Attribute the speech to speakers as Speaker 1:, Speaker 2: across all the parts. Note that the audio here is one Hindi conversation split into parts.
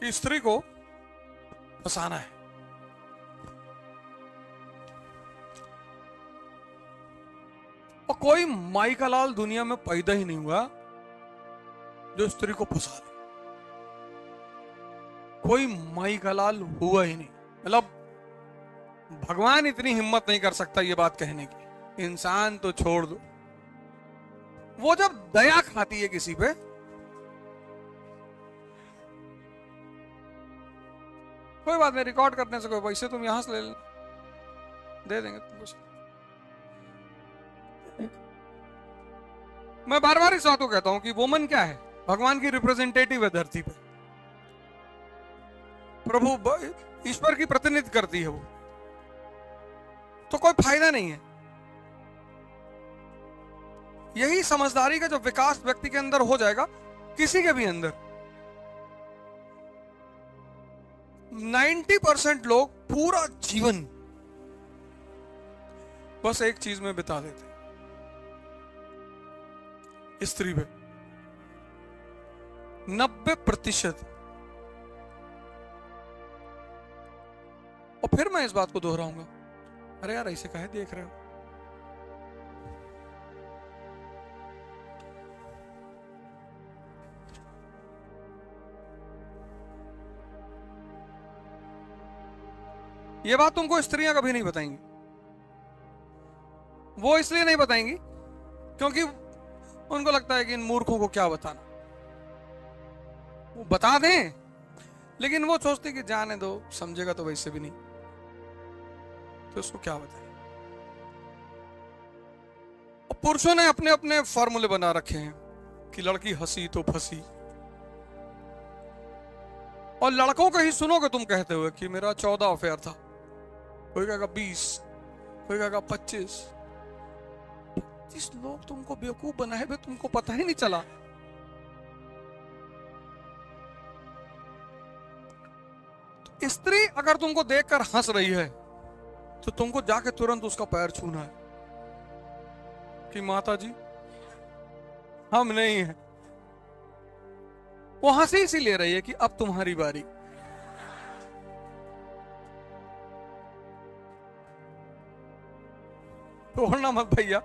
Speaker 1: कि स्त्री को फंसाना है। और कोई माई का लाल दुनिया में पैदा ही नहीं हुआ जो स्त्री को फंसा दे। कोई माई का लाल हुआ ही नहीं। मतलब भगवान इतनी हिम्मत नहीं कर सकता ये बात कहने की। इंसान तो छोड़ दो, वो जब दया खाती है किसी पे, कोई बात नहीं, रिकॉर्ड करने से कोई पैसे तुम यहां से ले लेना, दे देंगे तुमको। मैं बार बार इस बात को कहता हूं कि वुमन क्या है? भगवान की रिप्रेजेंटेटिव है धरती पे। प्रभु ईश्वर की प्रतिनिधि करती है वो। तो कोई फायदा नहीं है। यही समझदारी का जब विकास व्यक्ति के अंदर हो जाएगा, किसी के भी अंदर, 90% लोग पूरा जीवन बस एक चीज में बिता देते, स्त्री पे। 90%। और फिर मैं इस बात को दोहराऊंगा, अरे यार ऐसे काहे देख रहे हो? ये बात तुमको स्त्रियां कभी नहीं बताएंगी। वो इसलिए नहीं बताएंगी क्योंकि उनको लगता है कि इन मूर्खों को क्या बताना। वो बता दें, लेकिन वो सोचते कि जाने दो, समझेगा तो वैसे भी नहीं, तो उसको क्या बताएं। और पुरुषों ने अपने अपने फॉर्मूले बना रखे हैं कि लड़की हंसी तो फंसी। और लड़कों को ही सुनोगे तुम कहते हुए कि मेरा 14 अफेयर था, कोई कहेगा 20, कोई कहेगा 25। जिस लोग तुमको बेवकूफ बनाए हुए, तुमको पता ही नहीं चला। तो स्त्री अगर तुमको देखकर हंस रही है तो तुमको जाके तुरंत उसका पैर छूना है कि माता जी हम नहीं है। वो हंसी इसी ले रही है कि अब तुम्हारी बारी। तोड़ना मत भैया।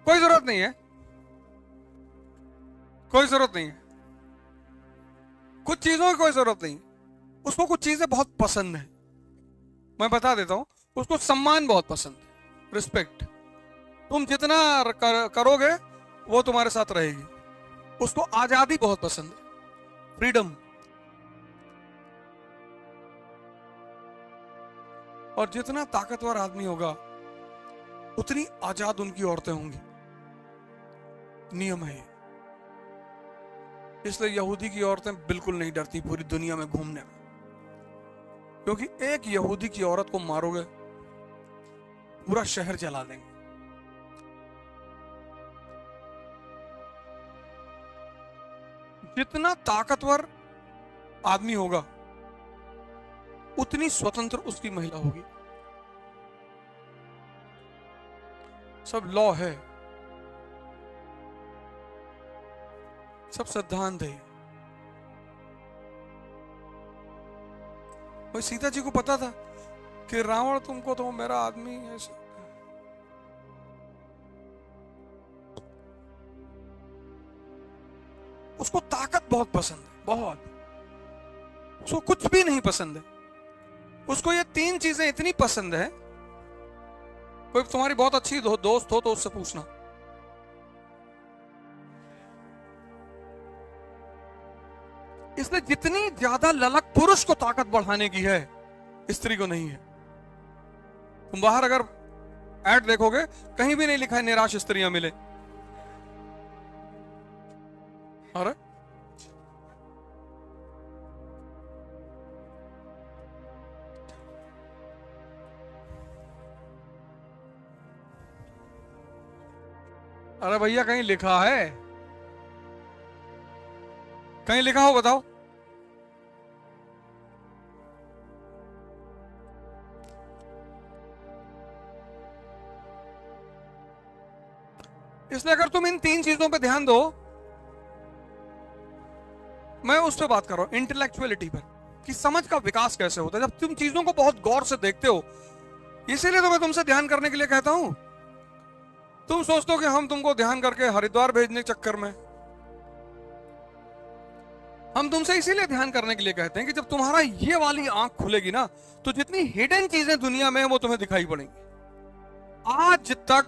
Speaker 1: कोई जरूरत नहीं है, कोई जरूरत नहीं है। कुछ चीजों की कोई जरूरत नहीं। उसको कुछ चीजें बहुत पसंद है, मैं बता देता हूं। उसको सम्मान बहुत पसंद है, रिस्पेक्ट। तुम जितना करोगे वो तुम्हारे साथ रहेगी। उसको आजादी बहुत पसंद है, फ्रीडम। और जितना ताकतवर आदमी होगा उतनी आजाद उनकी औरतें होंगी। नियम है ये। इसलिए यहूदी की औरतें बिल्कुल नहीं डरती पूरी दुनिया में घूमने में, क्योंकि एक यहूदी की औरत को मारोगे पूरा शहर जला देंगे। जितना ताकतवर आदमी होगा उतनी स्वतंत्र उसकी महिला होगी। सब लॉ है, सब सिद्धांत है। और सीता जी को पता था कि रावण तुमको तो मेरा आदमी ऐसे। उसको ताकत बहुत पसंद है, बहुत। उसको कुछ भी नहीं पसंद है। उसको ये 3 चीजें इतनी पसंद है। कोई तुम्हारी बहुत अच्छी दोस्त हो तो उससे पूछना, इसलिए जितनी ज्यादा ललक पुरुष को ताकत बढ़ाने की है, स्त्री को नहीं है। तुम बाहर अगर ऐड देखोगे, कहीं भी नहीं लिखा है निराश स्त्रियां मिले। अरे अरे भैया, कहीं लिखा है? कहीं लिखा हो बताओ। इसलिए अगर तुम इन 3 चीजों पे ध्यान दो, मैं उस पर बात कर रहा हूं, इंटेलेक्चुअलिटी पर, कि समझ का विकास कैसे होता है जब तुम चीजों को बहुत गौर से देखते हो। इसीलिए तो मैं तुमसे ध्यान करने के लिए कहता हूं। तुम सोचते हो कि हम तुमको ध्यान करके हरिद्वार भेजने के चक्कर में, हम तुमसे इसीलिए ध्यान करने के लिए कहते हैं कि जब तुम्हारा ये वाली आंख खुलेगी ना, तो जितनी हिडन चीजें दुनिया में है वो तुम्हें दिखाई पड़ेंगी। आज तक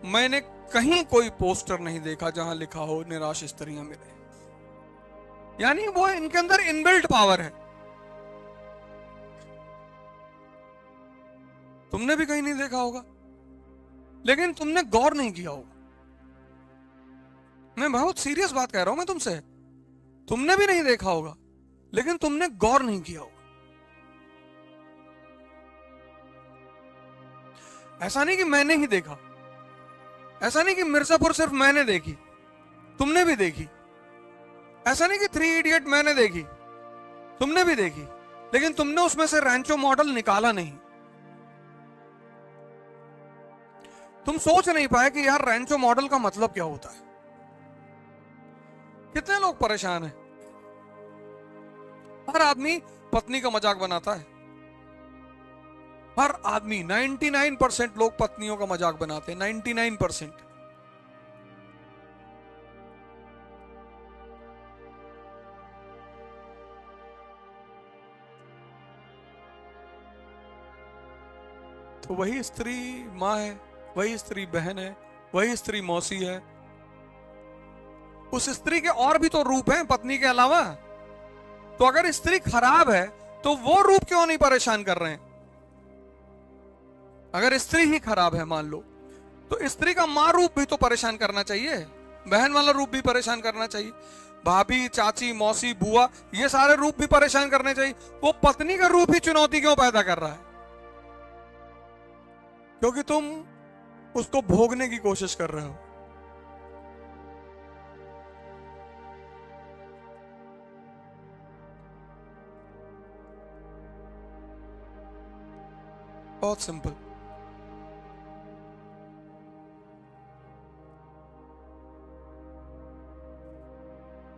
Speaker 1: मैंने कहीं कोई पोस्टर नहीं देखा जहां लिखा हो निराश स्त्रियां मिले, यानी वो इनके अंदर इनबिल्ट पावर है। तुमने भी कहीं नहीं देखा होगा, लेकिन तुमने गौर नहीं किया होगा। मैं बहुत सीरियस बात कह रहा हूं मैं तुमसे। तुमने भी नहीं देखा होगा, लेकिन तुमने गौर नहीं किया होगा। ऐसा नहीं कि मैंने ही देखा, ऐसा नहीं कि मिर्जापुर सिर्फ मैंने देखी, तुमने भी देखी। ऐसा नहीं कि 3 इडियट मैंने देखी, तुमने भी देखी, लेकिन तुमने उसमें से रैंचो मॉडल निकाला नहीं। तुम सोच नहीं पाए कि यार रैंचो मॉडल का मतलब क्या होता है। कितने लोग परेशान हैं। हर आदमी पत्नी का मजाक बनाता है, हर आदमी 99% लोग पत्नियों का मजाक बनाते हैं, 99%। तो वही स्त्री मां है, वही स्त्री बहन है, वही स्त्री मौसी है। उस स्त्री के और भी तो रूप हैं पत्नी के अलावा। तो अगर स्त्री खराब है तो वो रूप क्यों नहीं परेशान कर रहे हैं? अगर स्त्री ही खराब है मान लो, तो स्त्री का मां रूप भी तो परेशान करना चाहिए, बहन वाला रूप भी परेशान करना चाहिए, भाभी, चाची, मौसी, बुआ, ये सारे रूप भी परेशान करने चाहिए। वो पत्नी का रूप ही चुनौती क्यों पैदा कर रहा है? क्योंकि तुम उसको भोगने की कोशिश कर रहे हो। बहुत सिंपल।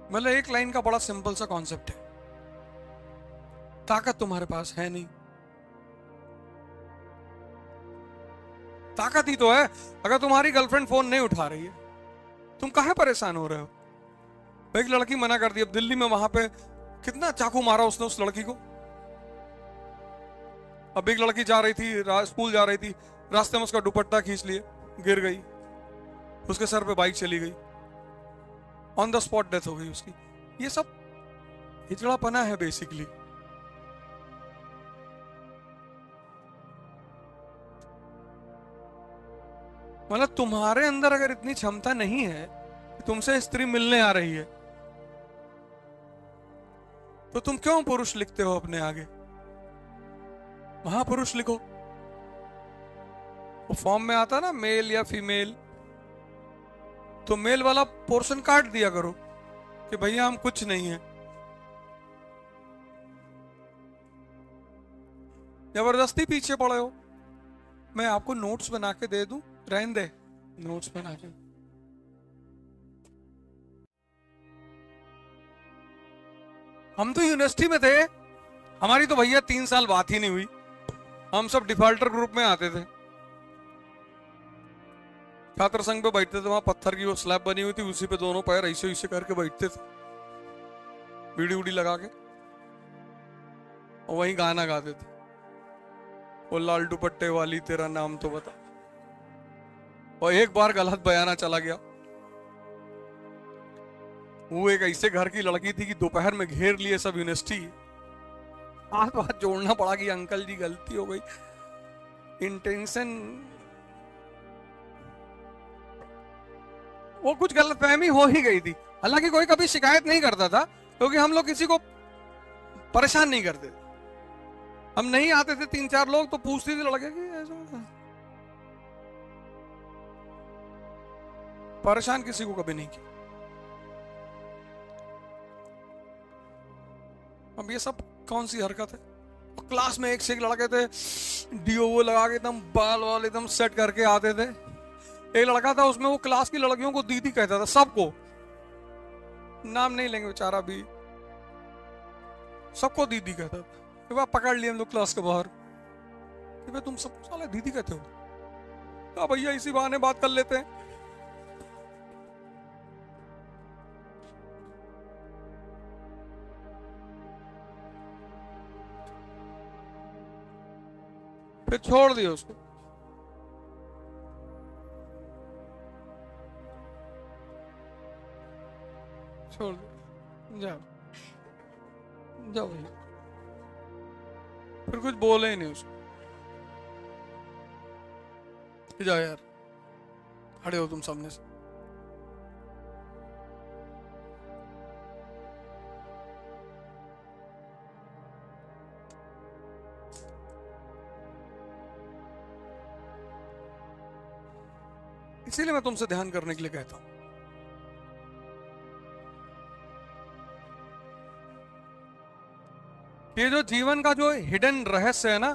Speaker 1: मतलब एक लाइन का बड़ा सिंपल सा कॉन्सेप्ट है। ताकत तुम्हारे पास है नहीं। ताकत ही तो है। अगर तुम्हारी गर्लफ्रेंड फोन नहीं उठा रही है, तुम काहे परेशान हो रहे हो? एक लड़की मना कर दी, अब दिल्ली में वहां पे कितना चाकू मारा उसने उस लड़की को। अब एक लड़की जा रही थी, स्कूल जा रही थी, रास्ते में उसका दुपट्टा खींच लिए, गिर गई, उसके सर पे बाइक चली गई, ऑन द स्पॉट डेथ हो गई उसकी। ये सब हिजड़ापना है बेसिकली। मतलब तुम्हारे अंदर अगर इतनी क्षमता नहीं है कि तुमसे स्त्री मिलने आ रही है, तो तुम क्यों पुरुष लिखते हो अपने आगे? महापुरुष लिखो। वो फॉर्म में आता ना मेल या फीमेल, तो मेल वाला पोर्शन काट दिया करो कि भैया हम कुछ नहीं है। जबरदस्ती पीछे पड़े हो। मैं आपको नोट्स बना के दे दूं, रहने दे नोट्स बना के। हम तो यूनिवर्सिटी में थे, हमारी तो भैया 3 साल बात ही नहीं हुई। हम सब डिफॉल्टर ग्रुप में आते थे, छात्र संघ पे बैठते थे। वहां पत्थर की वो स्लैब बनी हुई थी, उसी पे दोनों पैर ऐसे ऐसे करके बैठते थे, बीड़ी उड़ी लगा के, और वहीं गाना गाते थे, वो लाल दुपट्टे वाली तेरा नाम तो बता। और एक बार गलत बयाना चला गया। वो एक ऐसे घर की लड़की थी कि दोपहर में घेर लिए सब यूनिवर्सिटी। हाथ हाथ जोड़ना पड़ा कि अंकल जी गलती हो गई, इंटेंशन, वो कुछ गलतफहमी हो ही गई थी। हालांकि कोई कभी शिकायत नहीं करता था, क्योंकि हम लोग किसी को परेशान नहीं करते थे। हम नहीं आते थे 3-4 लोग तो पूछते थे लड़के कि ऐसा, परेशान किसी को कभी नहीं किया। अब ये सब कौन सी हरकत है? क्लास में एक से एक लड़के थे, डीओ लगा के एकदम बाल वाल एकदम सेट करके आते थे। एक लड़का था, उसमें वो क्लास की लड़कियों को दीदी कहता था, सबको, नाम नहीं लेंगे बेचारा भी, सबको दीदी कहता था। एक बार पकड़ लिए हम लोग क्लास के बाहर कि भाई तुम सबको साला दीदी कहते हो। कहा भैया इसी बहाने बात कर लेते हैं। फिर छोड़ दिया उसको। छोड़ दो, जाओ जाओ भैया। फिर कुछ बोले ही नहीं उसको, जाओ यार, खड़े हो तुम सामने से। इसीलिए मैं तुमसे ध्यान करने के लिए कहता हूं। ये जो जीवन का जो हिडन रहस्य है ना,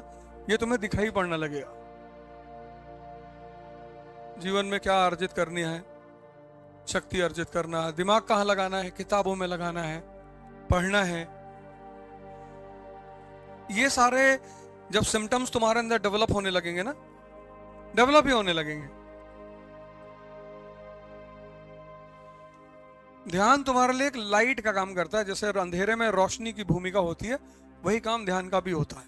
Speaker 1: ये तुम्हें दिखाई पड़ने लगेगा। जीवन में क्या अर्जित करनी है, शक्ति अर्जित करना है, दिमाग कहां लगाना है, किताबों में लगाना है, पढ़ना है। ये सारे जब सिम्टम्स तुम्हारे अंदर डेवलप होने लगेंगे ना, डेवलप ही होने लगेंगे। ध्यान तुम्हारे लिए एक लाइट का काम करता है, जैसे अंधेरे में रोशनी की भूमिका होती है, वही काम ध्यान का भी होता है।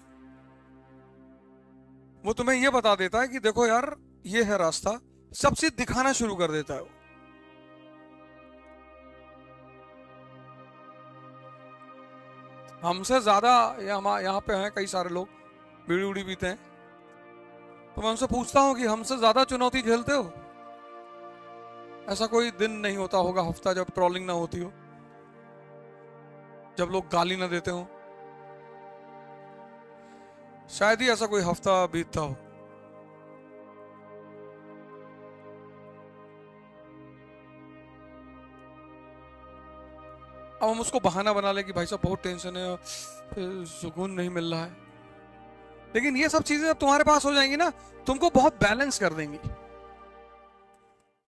Speaker 1: वो तुम्हें यह बता देता है कि देखो यार ये है रास्ता, सब चीज दिखाना शुरू कर देता है वो। हमसे ज्यादा यहाँ पे हैं कई सारे लोग, बीड़ी उड़ी पीते हैं, तो मैं उनसे पूछता हूं कि हमसे ज्यादा चुनौती झेलते हो? ऐसा कोई दिन नहीं होता होगा, हफ्ता, जब ट्रोलिंग ना होती हो, जब लोग गाली ना देते हो। शायद ही ऐसा कोई हफ्ता बीतता हो। अब हम उसको बहाना बना ले कि भाई साहब बहुत टेंशन है, सुकून नहीं मिल रहा है। लेकिन ये सब चीजें जब तुम्हारे पास हो जाएंगी ना, तुमको बहुत बैलेंस कर देंगी।